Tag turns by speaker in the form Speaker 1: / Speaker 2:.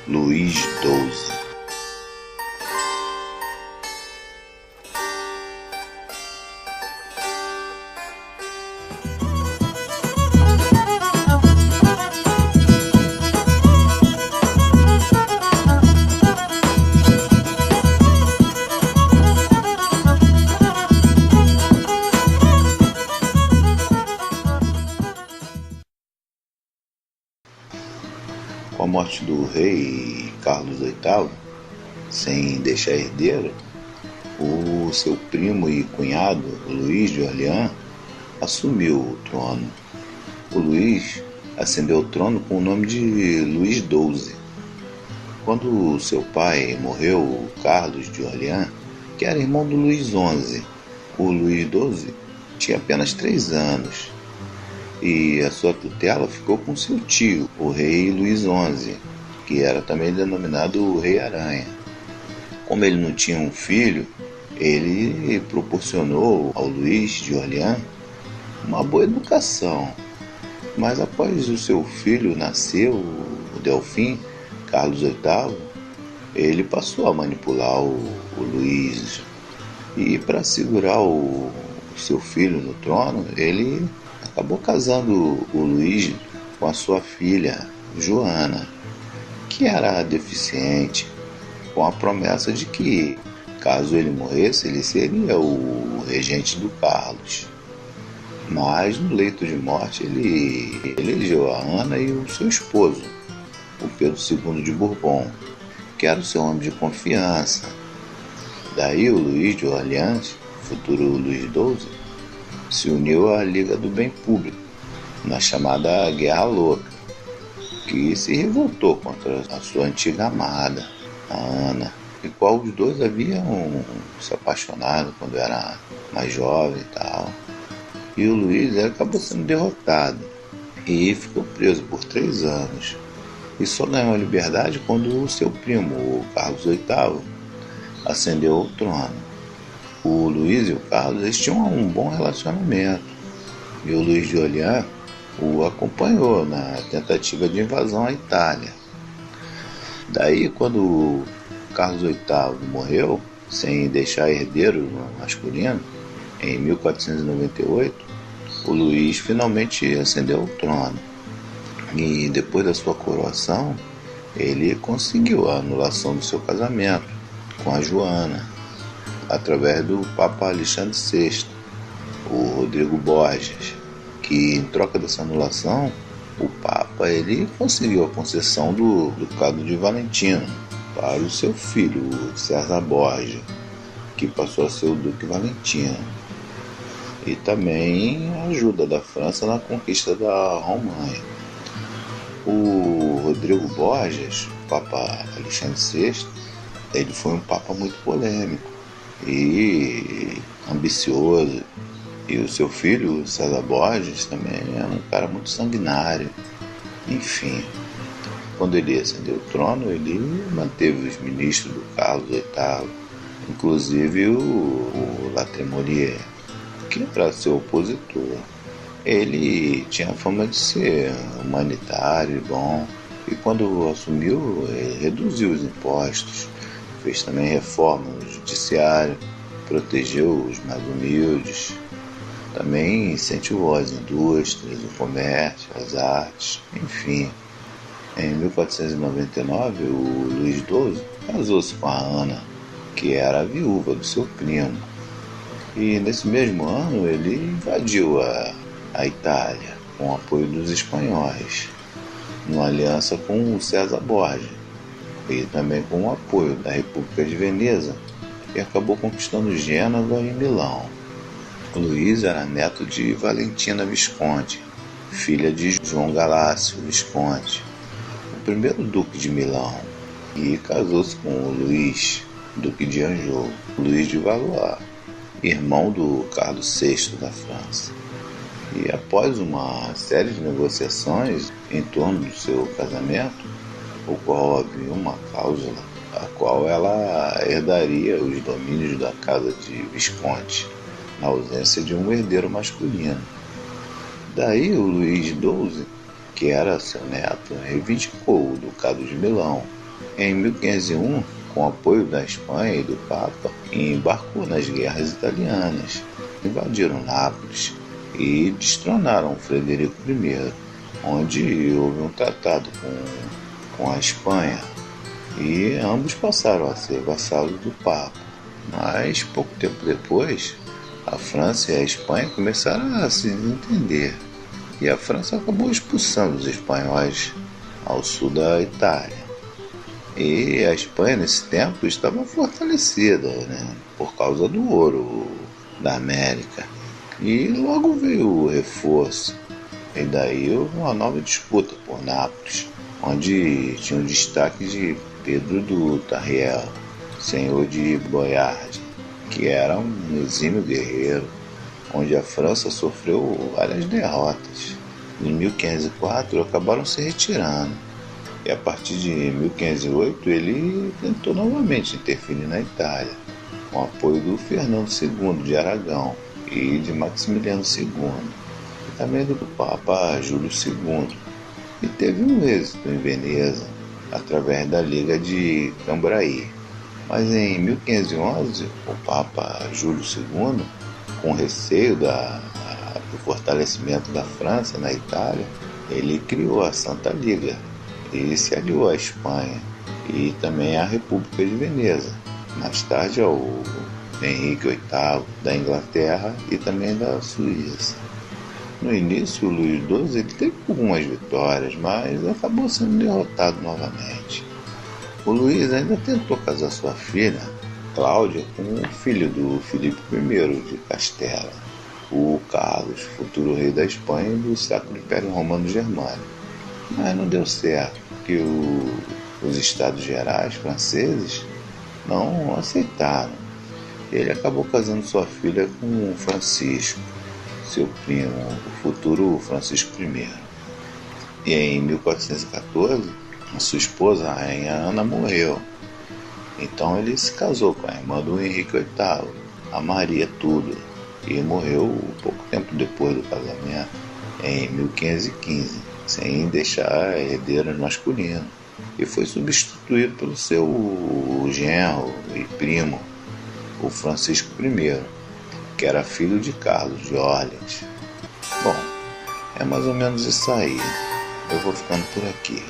Speaker 1: Luís XII. Com a morte do rei Carlos VIII, sem deixar herdeiro, o seu primo e cunhado, Luís de Orleans, assumiu o trono. O Luís ascendeu ao trono com o nome de Luís XII. Quando seu pai morreu, Carlos de Orleans, que era irmão do Luís XI, o Luís XII tinha apenas 3 anos. E a sua tutela ficou com seu tio, o rei Luís XI, que era também denominado o Rei Aranha. Como ele não tinha um filho, ele proporcionou ao Luís de Orleans uma boa educação. Mas após o seu filho nascer, o Delfim, Carlos VIII, ele passou a manipular o Luís. E para segurar o seu filho no trono, ele acabou casando o Luís com a sua filha, Joana, que era deficiente, com a promessa de que, caso ele morresse, ele seria o regente do Carlos. Mas no leito de morte ele elegeu a Ana e o seu esposo, o Pedro II de Bourbon, que era o seu homem de confiança. Daí o Luís de Orleans, futuro Luís XII, se uniu à Liga do Bem Público, na chamada Guerra Louca, que se revoltou contra a sua antiga amada, a Ana, e qual os dois haviam se apaixonado quando era mais jovem e tal. E o Luís acabou sendo derrotado e ficou preso por 3 anos. E só ganhou a liberdade quando o seu primo, o Carlos VIII, ascendeu ao trono. O Luís e o Carlos eles tinham um bom relacionamento, e o Luís de Orleans o acompanhou na tentativa de invasão à Itália. Daí, quando o Carlos VIII morreu, sem deixar herdeiro masculino, em 1498, o Luís finalmente ascendeu ao trono. E depois da sua coroação, ele conseguiu a anulação do seu casamento com a Joana, através do Papa Alexandre VI, o Rodrigo Borgias, que em troca dessa anulação, o Papa ele conseguiu a concessão do Ducado de Valentino para o seu filho, César Borgia, que passou a ser o Duque Valentino, e também a ajuda da França na conquista da Romanha. O Rodrigo Borgias, o Papa Alexandre VI, ele foi um Papa muito polêmico e ambicioso, e o seu filho, César Borgias, também era um cara muito sanguinário. Enfim, quando ele ascendeu o trono, ele manteve os ministros do Carlos VIII, inclusive o La Trémorier, que era seu opositor. Ele tinha a fama de ser humanitário e bom, e quando assumiu, ele reduziu os impostos, fez também reforma no judiciário, protegeu os mais humildes, também incentivou as indústrias, o comércio, as artes, enfim. Em 1499, o Luís XII casou-se com a Ana, que era a viúva do seu primo. E nesse mesmo ano ele invadiu a Itália, com o apoio dos espanhóis, numa aliança com o César Borgia, e também com o apoio da República de Veneza, e acabou conquistando Gênova e Milão. O Luís era neto de Valentina Visconti, filha de João Galácio Visconti, o primeiro duque de Milão, e casou-se com o Luís, duque de Anjou, Luís de Valois, irmão do Carlos VI da França. E após uma série de negociações em torno do seu casamento, ocorre uma cláusula a qual ela herdaria os domínios da casa de Visconti, na ausência de um herdeiro masculino. Daí o Luís XII, que era seu neto, reivindicou o Ducado de Milão, Em 1501, com o apoio da Espanha e do Papa, embarcou nas guerras italianas, invadiram Nápoles e destronaram Frederico I, onde houve um tratado com a Espanha, e ambos passaram a ser vassalos do Papa. Mas pouco tempo depois, a França e a Espanha começaram a se desentender, e a França acabou expulsando os espanhóis ao sul da Itália. E a Espanha, nesse tempo, estava fortalecida, né, por causa do ouro da América. E logo veio o reforço. E daí houve uma nova disputa por Nápoles, onde tinha o destaque de Pedro do Tarriel, senhor de Boiarde, que era um exímio guerreiro, onde a França sofreu várias derrotas. Em 1504 acabaram se retirando, e a partir de 1508 ele tentou novamente interferir na Itália, com o apoio do Fernando II de Aragão e de Maximiliano II, e também do Papa Júlio II, e teve um êxito em Veneza, através da Liga de Cambrai. Mas em 1511, o Papa Júlio II, com receio do fortalecimento da França na Itália, ele criou a Santa Liga e se aliou à Espanha e também à República de Veneza, mais tarde ao Henrique VIII da Inglaterra e também da Suíça. No início, o Luís XII ele teve algumas vitórias, mas acabou sendo derrotado novamente. O Luís ainda tentou casar sua filha, Cláudia, com o filho do Filipe I de Castela, o Carlos, futuro rei da Espanha e do Sacro Império Romano Germânico. Mas não deu certo, porque os Estados Gerais franceses não aceitaram. Ele acabou casando sua filha com Francisco, seu primo, o futuro Francisco I. E em 1414, a sua esposa, a rainha Ana, morreu. Então ele se casou com a irmã do Henrique VIII, a Maria Tudor, e morreu pouco tempo depois do casamento, em 1515, sem deixar herdeiros masculinos, e foi substituído pelo seu genro e primo, o Francisco I, que era filho de Carlos de Orleans. Bom, é mais ou menos isso aí. Eu vou ficando por aqui.